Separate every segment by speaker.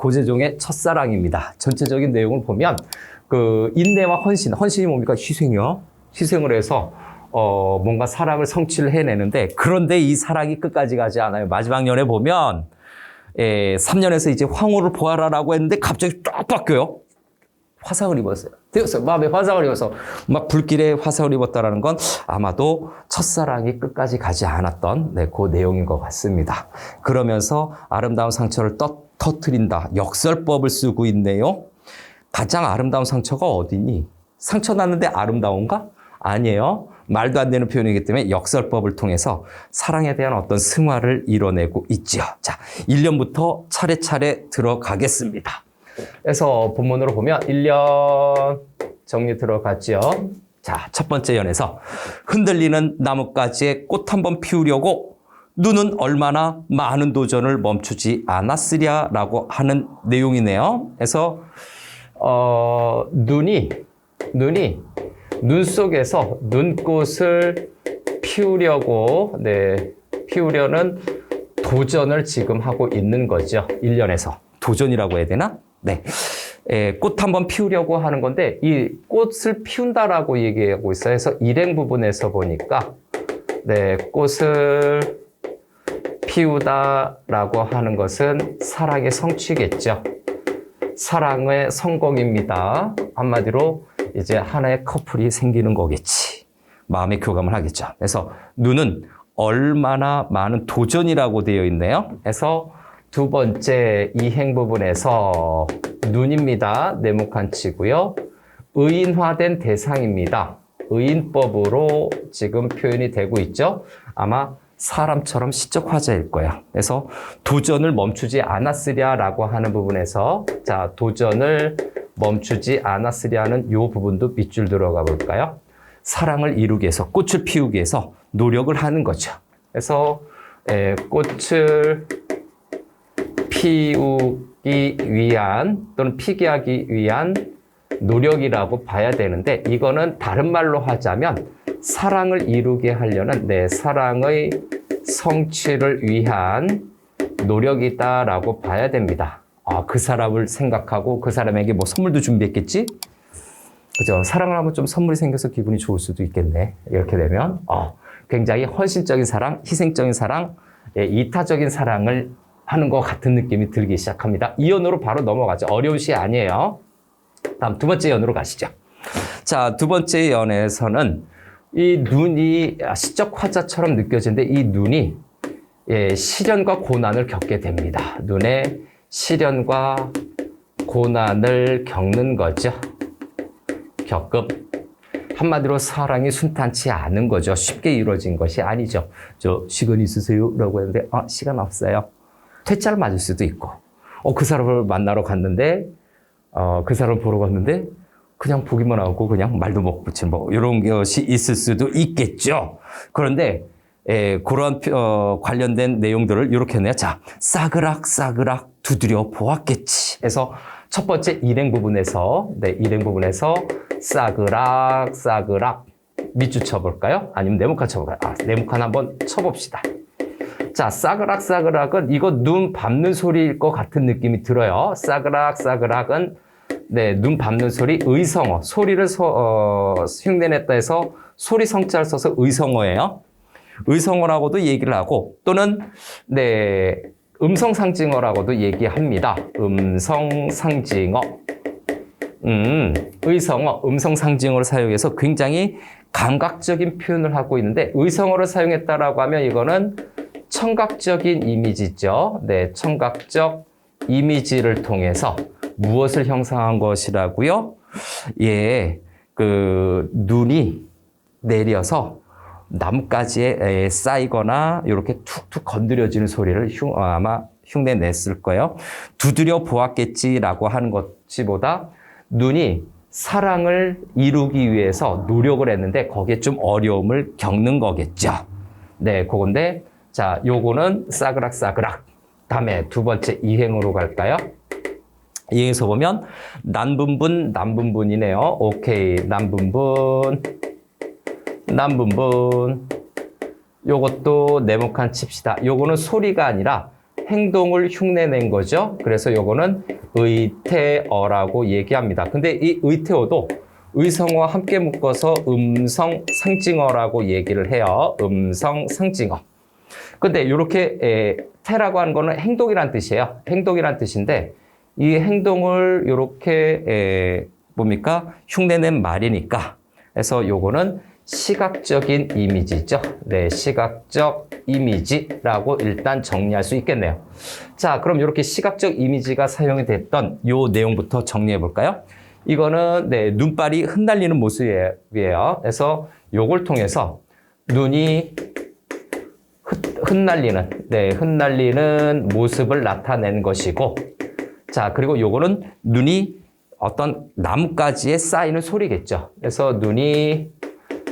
Speaker 1: 고재종의 첫사랑입니다. 전체적인 내용을 보면 그 인내와 헌신이 뭡니까? 희생이요. 희생을 해서 뭔가 사랑을 성취를 해내는데, 그런데 이 사랑이 끝까지 가지 않아요. 마지막 년에 보면 3년에서 이제 황후를 보아라라고 했는데 갑자기 쫙 바뀌어요. 화상을 입었어요. 되었어요. 마음에 화상을 입어서 막 불길에 화상을 입었다라는 건 아마도 첫사랑이 끝까지 가지 않았던 그 내용인 것 같습니다. 그러면서 아름다운 상처를 터뜨린다. 역설법을 쓰고 있네요. 가장 아름다운 상처가 어디니? 상처 났는데 아름다운가? 아니에요. 말도 안 되는 표현이기 때문에 역설법을 통해서 사랑에 대한 어떤 승화를 이뤄내고 있죠. 자, 1년부터 차례차례 들어가겠습니다. 그래서 본문으로 보면 1년 정리 들어갔죠. 자, 첫 번째 연에서 흔들리는 나뭇가지에 꽃 한번 피우려고 눈은 얼마나 많은 도전을 멈추지 않았으랴라고 하는 내용이네요. 그래서 눈 속에서 눈꽃을 피우려고 피우려는 도전을 지금 하고 있는 거죠. 1년에서 도전이라고 해야 되나? 네. 꽃 한번 피우려고 하는 건데, 이 꽃을 피운다라고 얘기하고 있어요. 그래서 일행 부분에서 보니까, 꽃을 피우다라고 하는 것은 사랑의 성취겠죠. 사랑의 성공입니다. 한마디로 이제 하나의 커플이 생기는 거겠지. 마음의 교감을 하겠죠. 그래서 눈은 얼마나 많은 도전이라고 되어 있네요. 그래서 두 번째 이행 부분에서 눈입니다. 네모칸치고요. 의인화된 대상입니다. 의인법으로 지금 표현이 되고 있죠. 아마 사람처럼 시적 화자일 거예요. 그래서 도전을 멈추지 않았으랴라고 하는 부분에서, 자, 도전을 멈추지 않았으랴는 이 부분도 밑줄 들어가 볼까요? 사랑을 이루기 위해서, 꽃을 피우기 위해서 노력을 하는 거죠. 그래서 꽃을 피우기 위한 또는 피게 하기 위한 노력이라고 봐야 되는데, 이거는 다른 말로 하자면 사랑을 이루게 하려는 사랑의 성취를 위한 노력이다라고 봐야 됩니다. 그 사람을 생각하고 그 사람에게 뭐 선물도 준비했겠지? 그죠? 사랑을 하면 좀 선물이 생겨서 기분이 좋을 수도 있겠네. 이렇게 되면 굉장히 헌신적인 사랑, 희생적인 사랑, 이타적인 사랑을 하는 것 같은 느낌이 들기 시작합니다. 이 연으로 바로 넘어가죠. 어려운 시 아니에요. 다음 두 번째 연으로 가시죠. 자, 두 번째 연에서는 이 눈이 시적 화자처럼 느껴지는데, 이 눈이 시련과 고난을 겪게 됩니다. 눈에 시련과 고난을 겪는 거죠. 한마디로 사랑이 순탄치 않은 거죠. 쉽게 이루어진 것이 아니죠. 저 시간 있으세요? 라고 했는데 시간 없어요. 퇴짜를 맞을 수도 있고, 그 사람을 만나러 갔는데 그 사람을 보러 갔는데 그냥 보기만 하고 그냥 말도 못 붙인 이런 것이 있을 수도 있겠죠. 그런데 그런 관련된 내용들을 이렇게 해내요. 자, 싸그락 두드려 보았겠지. 그래서 첫 번째 일행 부분에서 싸그락 밑줄 쳐볼까요? 아니면 네모칸 쳐볼까요? 네모칸 한번 쳐봅시다. 자, 싸그락은 이거 눈 밟는 소리일 것 같은 느낌이 들어요. 싸그락은 눈 밟는 소리, 의성어. 소리를 흉내냈다 해서 소리 성자를 써서 의성어예요. 의성어라고도 얘기를 하고, 또는 음성상징어라고도 얘기합니다. 음성상징어. 의성어, 음성상징어를 사용해서 굉장히 감각적인 표현을 하고 있는데, 의성어를 사용했다라고 하면 이거는 청각적인 이미지죠. 청각적 이미지를 통해서 무엇을 형상한 것이라고요? 눈이 내려서 나뭇가지에 쌓이거나 이렇게 툭툭 건드려지는 소리를 아마 흉내냈을 거예요. 두드려 보았겠지라고 하는 것보다 눈이 사랑을 이루기 위해서 노력을 했는데 거기에 좀 어려움을 겪는 거겠죠. 그건데, 자, 요거는 싸그락. 다음에 두 번째 이행으로 갈까요? 이행에서 보면 남분분이네요. 오케이, 남분분. 요것도 네모칸 칩시다. 요거는 소리가 아니라 행동을 흉내낸 거죠. 그래서 요거는 의태어라고 얘기합니다. 근데 이 의태어도 의성어와 함께 묶어서 음성 상징어라고 얘기를 해요. 음성 상징어. 근데 이렇게 태라고 하는 거는 행동이란 뜻이에요. 행동이란 뜻인데 이 행동을 이렇게 뭡니까? 흉내낸 말이니까. 그래서 요거는 시각적인 이미지죠. 네, 시각적 이미지라고 일단 정리할 수 있겠네요. 자, 그럼 이렇게 시각적 이미지가 사용이 됐던 요 내용부터 정리해 볼까요? 이거는 네, 눈발이 흩날리는 모습이에요. 그래서 요걸 통해서 눈이 흩날리는 모습을 나타낸 것이고, 자, 그리고 요거는 눈이 어떤 나뭇가지에 쌓이는 소리겠죠. 그래서 눈이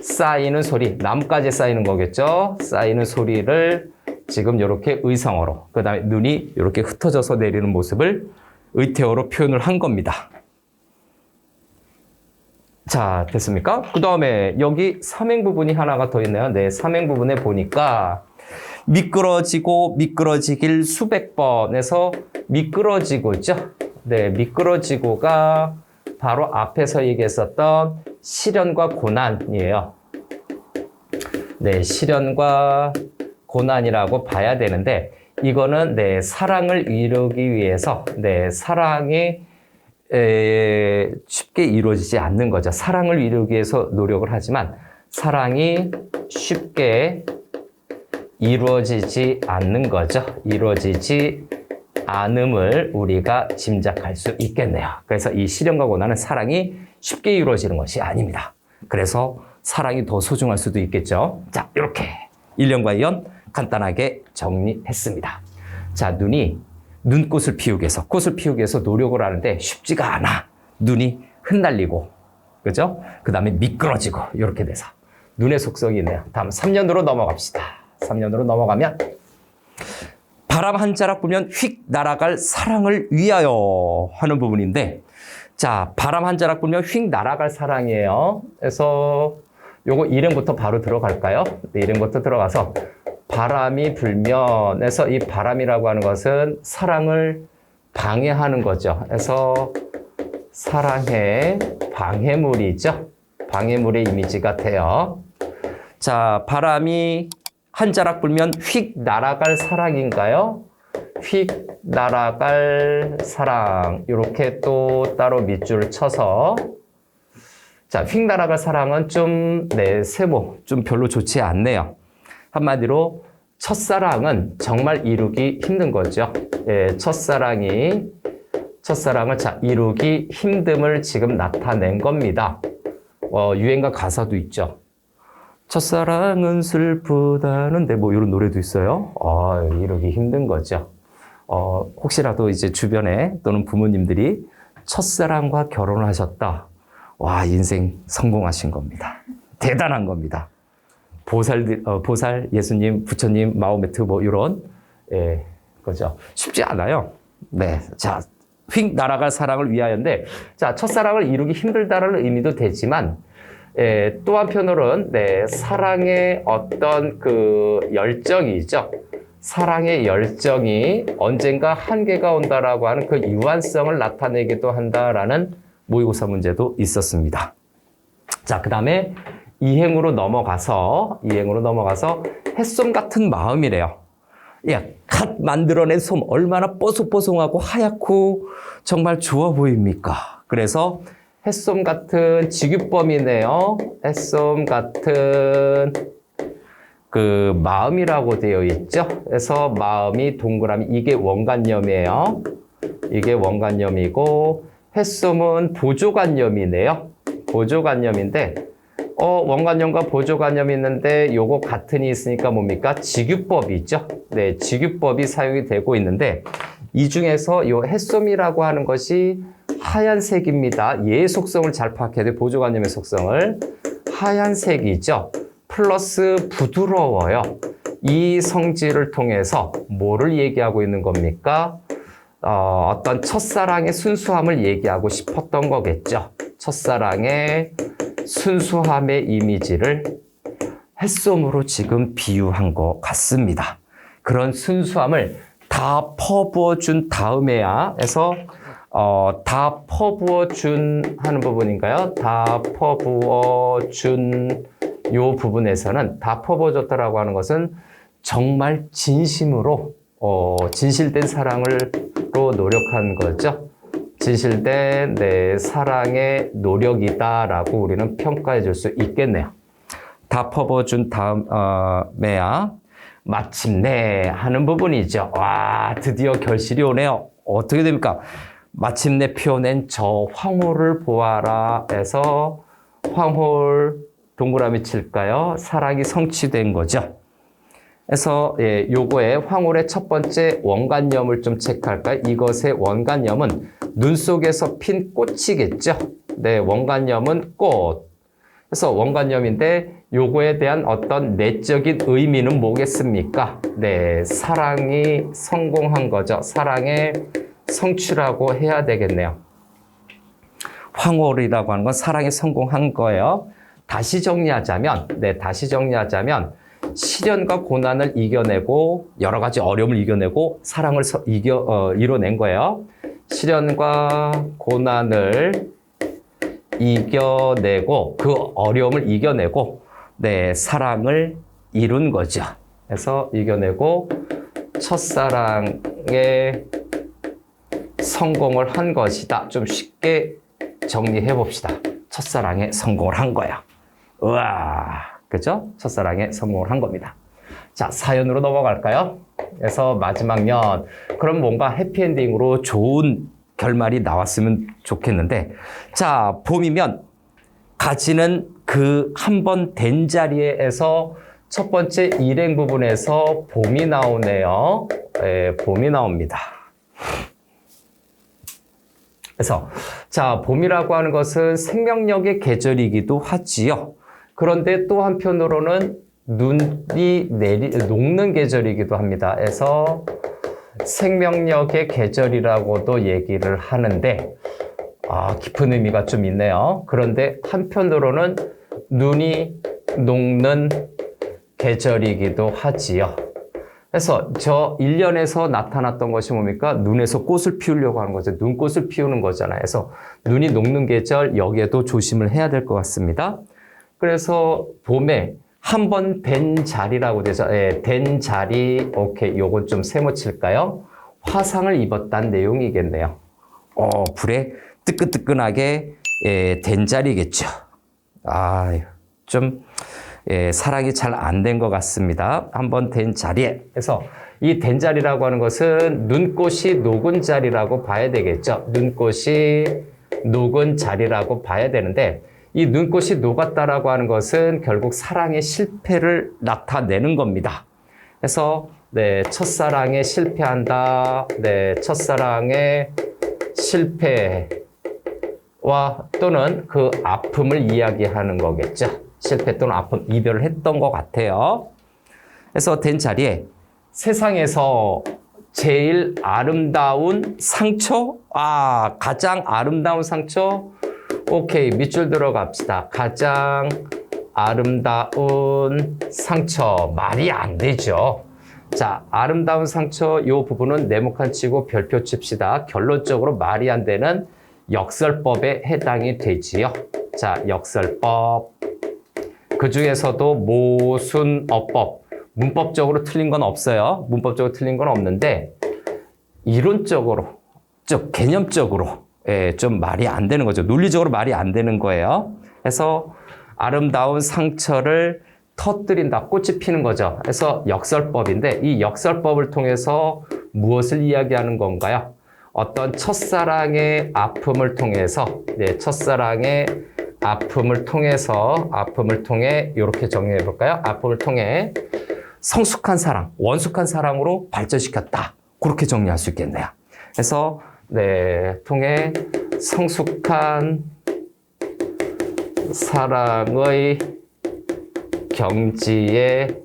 Speaker 1: 쌓이는 소리, 나뭇가지에 쌓이는 거겠죠. 쌓이는 소리를 지금 이렇게 의성어로, 그 다음에 눈이 이렇게 흩어져서 내리는 모습을 의태어로 표현을 한 겁니다. 자, 됐습니까? 그 다음에 여기 삼행 부분이 하나가 더 있네요. 네, 삼행 부분에 보니까 미끄러지고 미끄러지길 수백 번에서 미끄러지고 있죠. 네, 미끄러지고가 바로 앞에서 얘기했었던 시련과 고난이에요. 네, 시련과 고난이라고 봐야 되는데 이거는 네, 사랑을 이루기 위해서 네, 사랑이 쉽게 이루어지지 않는 거죠. 사랑을 이루기 위해서 노력을 하지만 사랑이 쉽게 이루어지지 않는 거죠. 이루어지지 않음을 우리가 짐작할 수 있겠네요. 그래서 이 시련과 고난은 사랑이 쉽게 이루어지는 것이 아닙니다. 그래서 사랑이 더 소중할 수도 있겠죠. 자, 이렇게 1년과 2년 간단하게 정리했습니다. 자, 눈이 눈꽃을 피우기 위해서, 꽃을 피우기 위해서 노력을 하는데 쉽지가 않아. 눈이 흩날리고, 그죠? 그 다음에 미끄러지고, 이렇게 돼서. 눈의 속성이 있네요. 다음 3년으로 넘어갑시다. 3년으로 넘어가면, 바람 한 자락 불면 휙 날아갈 사랑을 위하여 하는 부분인데, 자, 바람 한 자락 불면 휙 날아갈 사랑이에요. 그래서 요거 이름부터 바로 들어갈까요? 네, 이름부터 들어가서, 바람이 불면 해서 이 바람이라고 하는 것은 사랑을 방해하는 거죠. 그래서 사랑의 방해물이죠. 방해물의 이미지 같아요. 자, 바람이 한 자락 불면 휙 날아갈 사랑인가요? 휙 날아갈 사랑. 이렇게 또 따로 밑줄을 쳐서 자, 휙 날아갈 사랑은 좀 네, 세모 좀 별로 좋지 않네요. 한마디로 첫사랑은 정말 이루기 힘든 거죠. 예, 첫사랑을 자, 이루기 힘듦을 지금 나타낸 겁니다. 유행가 가사도 있죠. 첫사랑은 슬프다는데 뭐 이런 노래도 있어요. 이루기 힘든 거죠. 혹시라도 이제 주변에 또는 부모님들이 첫사랑과 결혼을 하셨다. 와, 인생 성공하신 겁니다. 대단한 겁니다. 보살, 예수님, 부처님, 마호메트 뭐 이런 거죠. 쉽지 않아요. 네, 자, 휙 날아갈 사랑을 위하여인데, 자, 첫사랑을 이루기 힘들다라는 의미도 되지만, 또 한편으로는 네, 사랑의 어떤 그 열정이 있죠. 사랑의 열정이 언젠가 한계가 온다라고 하는 그 유한성을 나타내기도 한다라는 모의고사 문제도 있었습니다. 자, 그 다음에 이행으로 넘어가서 햇솜 같은 마음이래요. 야, 갓 만들어낸 솜 얼마나 뽀송뽀송하고 하얗고 정말 좋아 보입니까? 그래서 햇솜 같은 직유법이네요. 햇솜 같은 그 마음이라고 되어 있죠. 그래서 마음이 동그라미, 이게 원관념이에요. 이게 원관념이고 햇솜은 보조관념이네요. 보조관념인데 원관념과 보조관념이 있는데 요거 같은이 있으니까 뭡니까? 직유법이 있죠. 네, 직유법이 사용이 되고 있는데 이 중에서 요 햇솜이라고 하는 것이 하얀색입니다. 얘의 속성을 잘 파악해야 돼요. 보조관념의 속성을. 하얀색이죠. 플러스 부드러워요. 이 성질을 통해서 뭐를 얘기하고 있는 겁니까? 어떤 첫사랑의 순수함을 얘기하고 싶었던 거겠죠. 첫사랑의 순수함의 이미지를 햇솜으로 지금 비유한 것 같습니다. 그런 순수함을 다 다 퍼부어 준 다음에야 해서 다 퍼부어 준 하는 부분인가요? 다 퍼부어 준 요 부분에서는 다 퍼부어 줬다라고 하는 것은 정말 진심으로 진실된 사랑으로 노력한 거죠. 진실된 내 사랑의 노력이다라고 우리는 평가해 줄 수 있겠네요. 다 퍼부어 준 다음에야 마침내 하는 부분이죠. 와, 드디어 결실이 오네요. 어떻게 됩니까? 마침내 피어낸 저 황홀을 보아라 해서 황홀 동그라미 칠까요? 사랑이 성취된 거죠. 그래서 요거의 황홀의 첫 번째 원관념을 좀 체크할까요? 이것의 원관념은 눈 속에서 핀 꽃이겠죠. 네, 원관념은 꽃. 그래서 원관념인데 요거에 대한 어떤 내적인 의미는 뭐겠습니까? 네, 사랑이 성공한 거죠. 사랑의 성취라고 해야 되겠네요. 황홀이라고 하는 건 사랑이 성공한 거예요. 다시 정리하자면, 시련과 고난을 이겨내고 여러 가지 어려움을 이겨내고 사랑을 이뤄낸 거예요. 시련과 고난을 이겨내고 그 어려움을 이겨내고 네, 사랑을 이룬 거죠. 그래서 이겨내고 첫사랑에 성공을 한 것이다. 좀 쉽게 정리해 봅시다. 첫사랑에 성공을 한 거야. 우와, 그죠? 첫사랑에 성공을 한 겁니다. 자, 사연으로 넘어갈까요? 그래서 마지막 년, 그럼 뭔가 해피엔딩으로 좋은 결말이 나왔으면 좋겠는데, 자, 봄이면 가지는 그 한 번 된 자리에서 첫 번째 일행 부분에서 봄이 나오네요. 네, 봄이 나옵니다. 그래서 자, 봄이라고 하는 것은 생명력의 계절이기도 하지요. 그런데 또 한편으로는 눈이 녹는 계절이기도 합니다. 그래서 생명력의 계절이라고도 얘기를 하는데 깊은 의미가 좀 있네요. 그런데 한편으로는 눈이 녹는 계절이기도 하지요. 그래서 저 1년에서 나타났던 것이 뭡니까? 눈에서 꽃을 피우려고 하는 거죠. 눈꽃을 피우는 거잖아요. 그래서 눈이 녹는 계절, 여기에도 조심을 해야 될 것 같습니다. 그래서 봄에 한 번 된 자리라고 되죠. 된 자리, 오케이. 요건 좀 세모칠까요? 화상을 입었다는 내용이겠네요. 불에 뜨끈뜨끈하게 된 자리겠죠. 좀 사랑이 잘 안 된 것 같습니다. 한 번 된 자리에. 그래서 이 된 자리라고 하는 것은 눈꽃이 녹은 자리라고 봐야 되겠죠. 눈꽃이 녹은 자리라고 봐야 되는데 이 눈꽃이 녹았다라고 하는 것은 결국 사랑의 실패를 나타내는 겁니다. 그래서 네, 첫사랑에 실패한다. 네, 첫사랑의 실패와 또는 그 아픔을 이야기하는 거겠죠. 실패 또는 아픔, 이별을 했던 것 같아요. 그래서 된 자리에 세상에서 제일 아름다운 상처? 가장 아름다운 상처? 오케이, 밑줄 들어갑시다. 가장 아름다운 상처. 말이 안 되죠. 자, 아름다운 상처 이 부분은 네모칸 치고 별표 칩시다. 결론적으로 말이 안 되는 역설법에 해당이 되지요. 자, 역설법. 그 중에서도 모순어법. 문법적으로 틀린 건 없어요. 문법적으로 틀린 건 없는데 이론적으로, 즉 개념적으로 좀 말이 안 되는 거죠. 논리적으로 말이 안 되는 거예요. 그래서 아름다운 상처를 터뜨린다. 꽃이 피는 거죠. 그래서 역설법인데 이 역설법을 통해서 무엇을 이야기하는 건가요? 어떤 첫사랑의 아픔을 통해서 첫사랑의 아픔을 통해 이렇게 정리해 볼까요? 아픔을 통해 성숙한 사랑, 원숙한 사랑으로 발전시켰다. 그렇게 정리할 수 있겠네요. 그래서 통해 성숙한 사랑의 경지의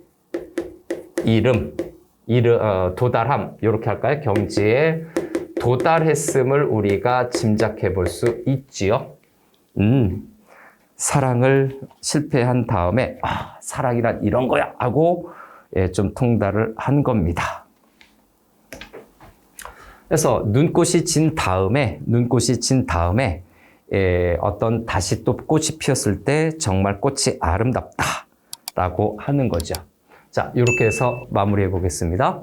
Speaker 1: 도달함, 이렇게 할까요? 경지에 도달했음을 우리가 짐작해 볼 수 있지요. 사랑을 실패한 다음에 사랑이란 이런 거야 하고 좀 통달을 한 겁니다. 그래서 눈꽃이 진 다음에 어떤 다시 또 꽃이 피었을 때 정말 꽃이 아름답다라고 하는 거죠. 자, 이렇게 해서 마무리해 보겠습니다.